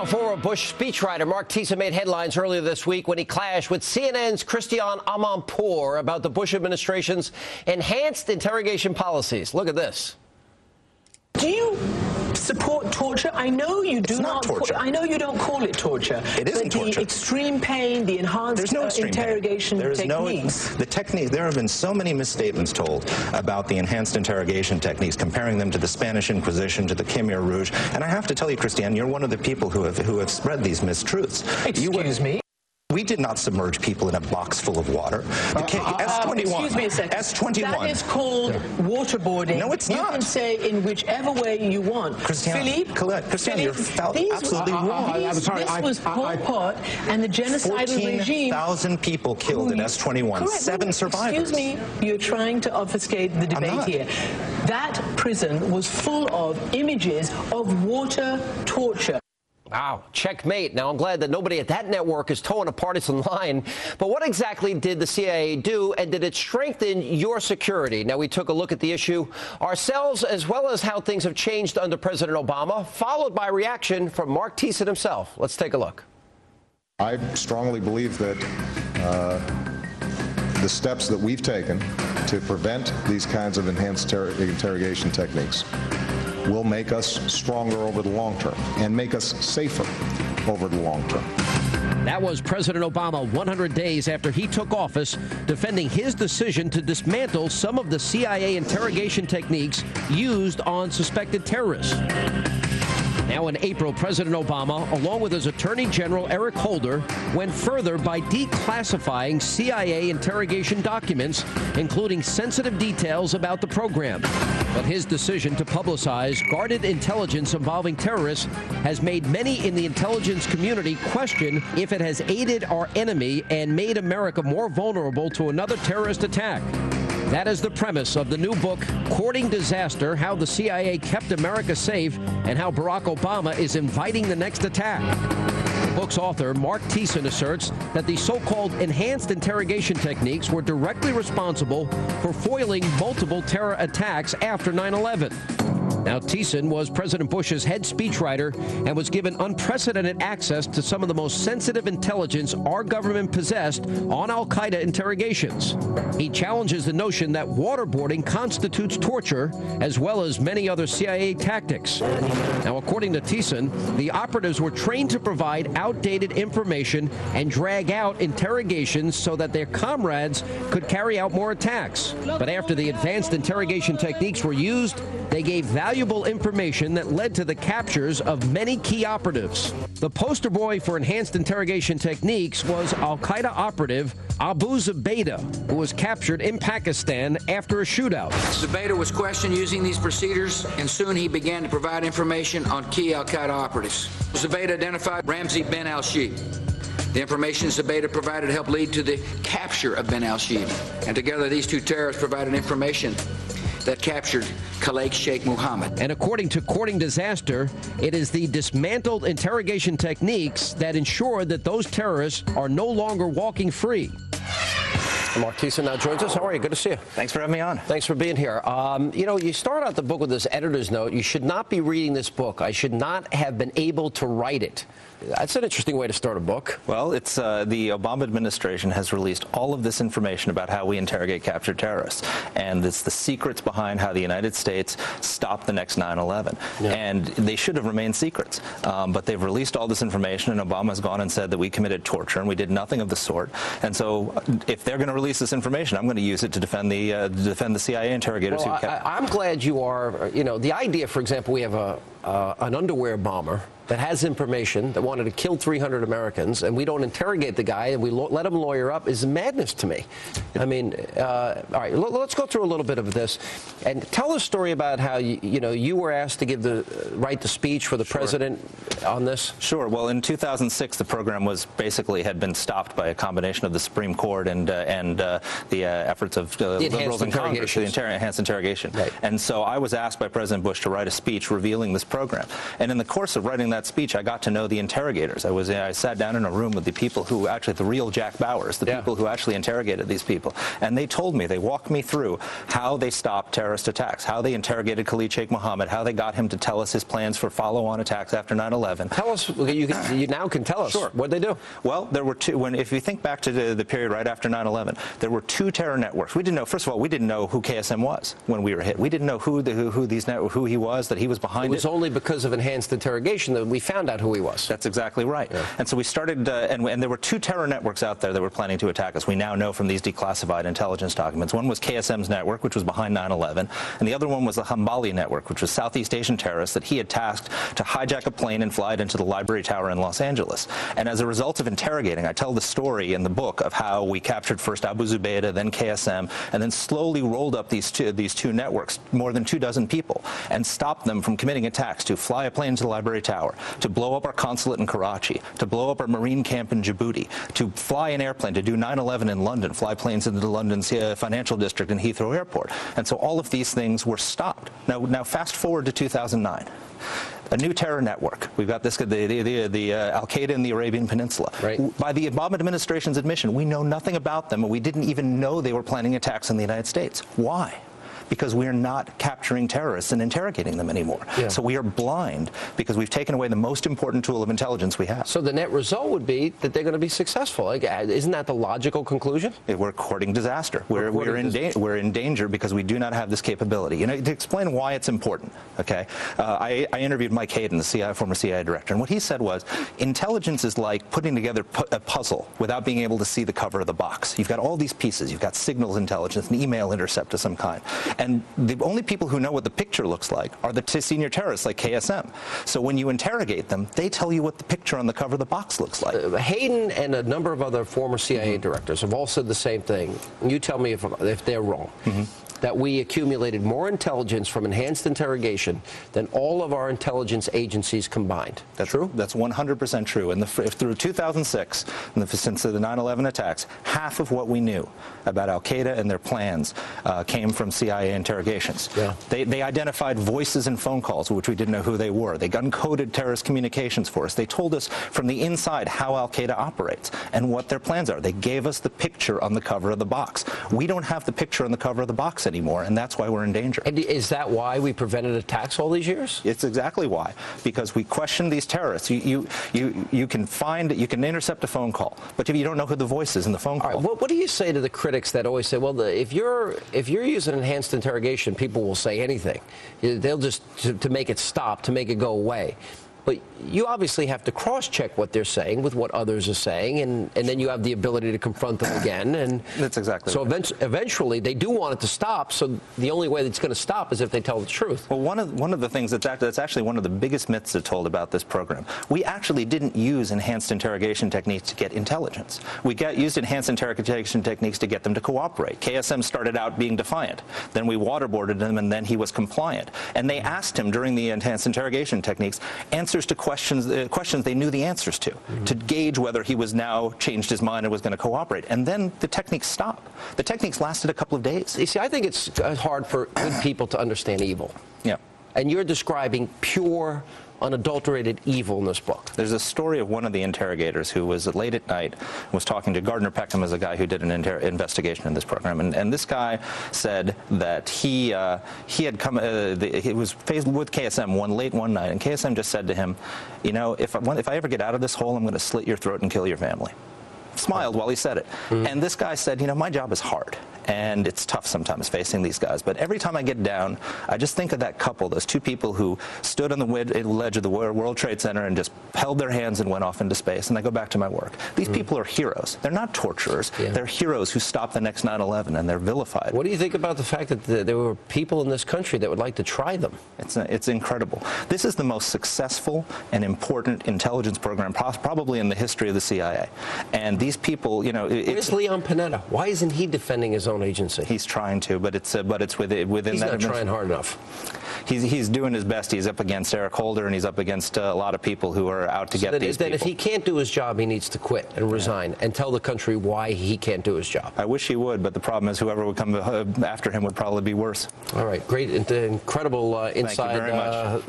Former Bush speechwriter Marc Thiessen made headlines earlier this week when he clashed with CNN's Christiane Amanpour about the Bush administration's enhanced interrogation policies. Look at this. Do you support torture? I know you do not. Torture. I know you don't call it torture. It isn't torture. The extreme pain, the enhanced interrogation techniques. There have been so many misstatements told about the enhanced interrogation techniques, comparing them to the Spanish Inquisition, to the Khmer Rouge. And I have to tell you, Christiane, you're one of the people who have spread these mistruths. Excuse me? We did not submerge people in a box full of water. S-21. Excuse me a second. S-21. That is called waterboarding. No, it's not. You can say in whichever way you want. Christiane, Christiane, you're absolutely wrong. I'm sorry. This was Pol Pot and the genocidal regime. 14,000 people killed in S-21. Correct. 7 survivors. Excuse me. You're trying to obfuscate the debate here. That prison was full of images of water torture. Wow, checkmate. Now, I'm glad that nobody at that network is towing a partisan line. But what exactly did the CIA do, and did it strengthen your security? Now, we took a look at the issue ourselves, as well as how things have changed under President Obama, followed by reaction from Marc Thiessen himself. Let's take a look. I strongly believe that the steps that we've taken to prevent these kinds of enhanced interrogation techniques will make us stronger over the long term and make us safer over the long term. That was President Obama 100 days after he took office, defending his decision to dismantle some of the CIA interrogation techniques used on suspected terrorists. Now in April, President Obama, along with his Attorney General Eric Holder, went further by declassifying CIA interrogation documents, including sensitive details about the program. But his decision to publicize guarded intelligence involving terrorists has made many in the intelligence community question if it has aided our enemy and made America more vulnerable to another terrorist attack. That is the premise of the new book, Courting Disaster: How the CIA Kept America Safe and How Barack Obama is Inviting the Next Attack. The book's author, Marc Thiessen, asserts that the so-called enhanced interrogation techniques were directly responsible for foiling multiple terror attacks after 9/11. Now, Thiessen was President Bush's head speechwriter and was given unprecedented access to some of the most sensitive intelligence our government possessed on al-Qaeda interrogations. He challenges the notion that waterboarding constitutes torture, as well as many other CIA tactics. Now, according to Thiessen, the operatives were trained to provide outdated information and drag out interrogations so that their comrades could carry out more attacks. But after the advanced interrogation techniques were used, they gave valuable information that led to the captures of many key operatives. The poster boy for enhanced interrogation techniques was al-Qaeda operative Abu Zubaydah, who was captured in Pakistan after a shootout. Zubaydah was questioned using these procedures, and soon he began to provide information on key al-Qaeda operatives. Zubaydah identified Ramzi bin al-Shaiba. The information Zubaydah provided helped lead to the capture of bin al-Shaiba. And together, these two terrorists provided information that captured Khalid Sheikh Mohammed. And according to Courting Disaster, it is the dismantled interrogation techniques that ensure that those terrorists are no longer walking free. Marc Thiessen now joins us. How are you? Good to see you. Thanks for having me on. Thanks for being here. You know, you start out the book with this editor's note. You should not be reading this book. I should not have been able to write it. That's an interesting way to start a book. Well, it's the Obama administration has released all of this information about how we interrogate captured terrorists. And it's the secrets behind how the United States stopped the next 9/11. Yeah. And they should have remained secrets. But they've released all this information, and Obama's gone and said that we committed torture, and we did nothing of the sort. And so if they're going to release this information, I'm going to use it to defend the CIA interrogators who kept... I'm glad you are, you know, the idea, for example, we have an underwear bomber that has information that wanted to kill 300 Americans, and we don't interrogate the guy and we let him lawyer up, is madness to me. I mean, all right, let's go through a little bit of this and tell a story about how you were asked to write the speech for the president on this. Sure. Well, in 2006, the program had been stopped by a combination of the Supreme Court and the efforts of liberals in Congress, the enhanced interrogation. Right. And so I was asked by President Bush to write a speech revealing this program. And in the course of writing that speech, I got to know the interrogators. I sat down in a room with the people who actually, the real Jack Bowers, the people who actually interrogated these people. And they told me, they walked me through how they stopped terrorist attacks, how they interrogated Khalid Sheikh Mohammed, how they got him to tell us his plans for follow-on attacks after 9/11. 9/11. Tell us, you now can tell us. Sure. What they do? Well, there were two. If you think back to the period right after 9/11, there were two terror networks. We didn't know. First of all, we didn't know who KSM was when we were hit. We didn't know who he was, that he was behind it. It was only because of enhanced interrogation that we found out who he was. That's exactly right. Yeah. And so we started, and there were two terror networks out there that were planning to attack us. We now know from these declassified intelligence documents. One was KSM's network, which was behind 9/11, and the other one was the Hambali network, which was Southeast Asian terrorists that he had tasked to hijack a plane and fly it into the Library Tower in Los Angeles. And as a result of interrogating, I tell the story in the book of how we captured first Abu Zubaydah, then KSM, and then slowly rolled up these two networks, more than 24 people, and stopped them from committing attacks to fly a plane into the Library Tower, to blow up our consulate in Karachi, to blow up our Marine camp in Djibouti, to fly an airplane, to do 9/11 in London, fly planes into London's financial district and Heathrow Airport. And so all of these things were stopped. Now fast forward to 2009. A new terror network. We've got this, the Al-Qaeda in the Arabian Peninsula. Right. By the Obama administration's admission, we know nothing about them, and we didn't even know they were planning attacks in the United States. Why? Because we are not capturing terrorists and interrogating them anymore. Yeah. So we are blind because we've taken away the most important tool of intelligence we have. So the net result would be that they're going to be successful. Isn't that the logical conclusion? We're courting disaster. We're in danger because we do not have this capability. You know, to explain why it's important, okay, I interviewed Mike Hayden, the former CIA director, and what he said was, intelligence is like putting together a puzzle without being able to see the cover of the box. You've got all these pieces. You've got signals intelligence, an email intercept of some kind. And the only people who know what the picture looks like are the senior terrorists like KSM. So when you interrogate them, they tell you what the picture on the cover of the box looks like. Hayden and a number of other former CIA directors have all said the same thing. You tell me if they're wrong. That we accumulated more intelligence from enhanced interrogation than all of our intelligence agencies combined. That's true? That's 100% true. And through 2006, since the 9/11 attacks, half of what we knew about Al-Qaeda and their plans came from CIA interrogations. Yeah. They identified voices and phone calls, which we didn't know who they were. They uncoded terrorist communications for us. They told us from the inside how Al-Qaeda operates and what their plans are. They gave us the picture on the cover of the box. We don't have the picture on the cover of the box anymore, and that's why we're in danger. And is that why we prevented attacks all these years? It's exactly why. Because we question these terrorists. You can intercept a phone call, but if you don't know who the voice is in the phone call. All right, what do you say to the critics that always say, well, if you're using enhanced interrogation, people will say anything. They'll just to make it stop, to make it go away. But you obviously have to cross-check what they're saying with what others are saying, and then you have the ability to confront them again. And that's exactly so right. Eventually, they do want it to stop, so the only way that's going to stop is if they tell the truth. Well, one of the things that's actually one of the biggest myths that's told about this program. We actually didn't use enhanced interrogation techniques to get intelligence. We used enhanced interrogation techniques to get them to cooperate. KSM started out being defiant. Then we waterboarded him, and then he was compliant. And they asked him during the enhanced interrogation techniques answers to questions they knew the answers to gauge whether he was now changed his mind and was going to cooperate. And then the techniques stopped. The techniques lasted a couple of days. You see, I think it's hard for good people to understand evil. Yeah. And you're describing pure, unadulterated evil in this book. There's a story of one of the interrogators who was late at night, was talking to Gardner Peckham, as a guy who did an investigation in this program, and this guy said that he was faced with KSM one night, and KSM just said to him, you know, if I ever get out of this hole, I'm going to slit your throat and kill your family. Smiled while he said it. And this guy said, you know, my job is hard, and it's tough sometimes facing these guys, but every time I get down, I just think of that couple, those two people who stood on the ledge of the World Trade Center and just held their hands and went off into space, and I go back to my work. These people are heroes. They're not torturers. Yeah. They're heroes who stopped the next 9/11, and they're vilified. What do you think about the fact that there were people in this country that would like to try them? It's incredible. This is the most successful and important intelligence program probably in the history of the CIA. And these people, you know, where's Leon Panetta? Why isn't he defending his own agency? He's trying to, but it's within he's that. He's not trying hard enough. He's doing his best. He's up against Eric Holder, and he's up against a lot of people who are out to get these people. Then if he can't do his job, he needs to quit and resign and tell the country why he can't do his job. I wish he would, but the problem is whoever would come after him would probably be worse. All right, great, incredible insight. Thank you very much.